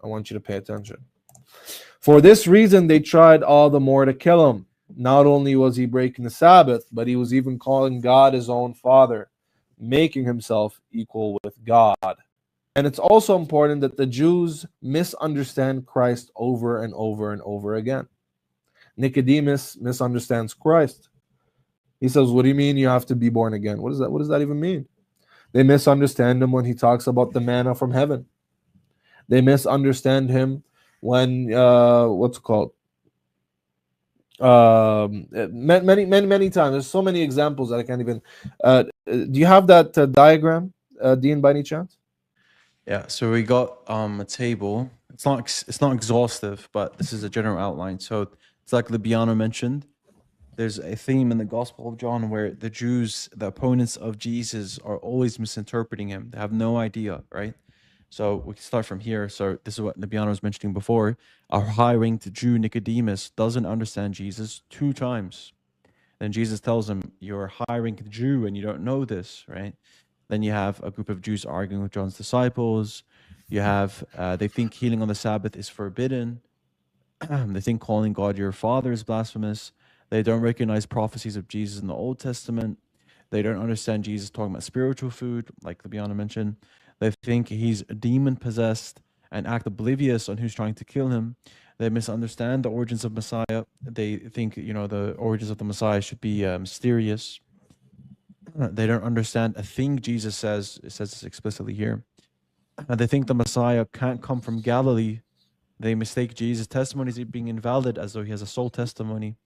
I want you to pay attention. For this reason, they tried all the more to kill him. Not only was he breaking the Sabbath, but he was even calling God his own Father, making himself equal with God. And it's also important that the Jews misunderstand Christ over and over and over again. Nicodemus misunderstands Christ. He says, "What do you mean you have to be born again? What is that? What does that even mean?" They misunderstand him when he talks about the manna from heaven. They misunderstand him when what's it called? Many times. There's so many examples that I can't even. Do you have that diagram, Dean, by any chance? Yeah, so we got a table. It's not exhaustive, but this is a general outline. So it's like Libiano mentioned. There's a theme in the Gospel of John where the Jews, the opponents of Jesus, are always misinterpreting him. They have no idea, right? So we can start from here. So this is what Libiano was mentioning before. Our high-ranked Jew Nicodemus doesn't understand Jesus 2 times. Then Jesus tells him, "You're a high-ranked Jew and you don't know this," right? Then you have a group of Jews arguing with John's disciples. You have they think healing on the Sabbath is forbidden. They think calling God your father is blasphemous. They don't recognize prophecies of Jesus in the Old Testament. They don't understand Jesus talking about spiritual food, like Libiana mentioned. They think he's demon possessed and act oblivious on who's trying to kill him. They misunderstand the origins of Messiah. They think, the origins of the Messiah should be mysterious. They don't understand a thing Jesus says. It says this explicitly here. They think the Messiah can't come from Galilee. They mistake Jesus' testimony as being invalid, as though he has a sole testimony.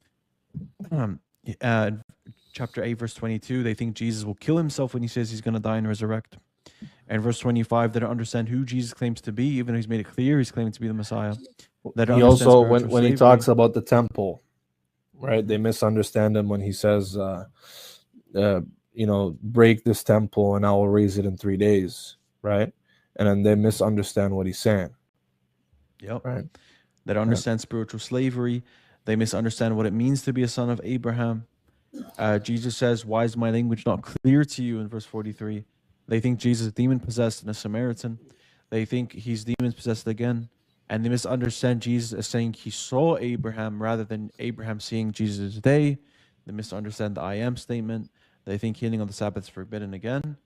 Chapter 8, verse 22, they think Jesus will kill himself when he says he's going to die and resurrect. And verse 25, they don't understand who Jesus claims to be, even though he's made it clear he's claiming to be the Messiah. They don't He understand also, spiritual when he slavery. talks about the temple, right? They misunderstand him when he says, break this temple and I will raise it in 3 days, right? And then they misunderstand what he's saying. Yep. Right. They don't understand spiritual slavery. They misunderstand what it means to be a son of Abraham. Jesus says, "Why is my language not clear to you?" in verse 43. They think Jesus is demon-possessed and a Samaritan. They think he's demon-possessed again. And they misunderstand Jesus as saying he saw Abraham rather than Abraham seeing Jesus today. They misunderstand the I am statement. They think healing on the Sabbath is forbidden again.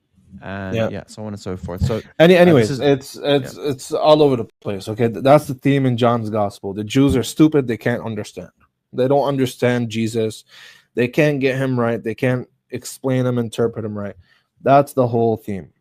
And so on and so forth. So anyways, it's all over the place. Okay, that's the theme in John's gospel. The Jews are stupid. They can't understand. They don't understand Jesus. They can't get him right. They can't explain him, interpret him right. That's the whole theme.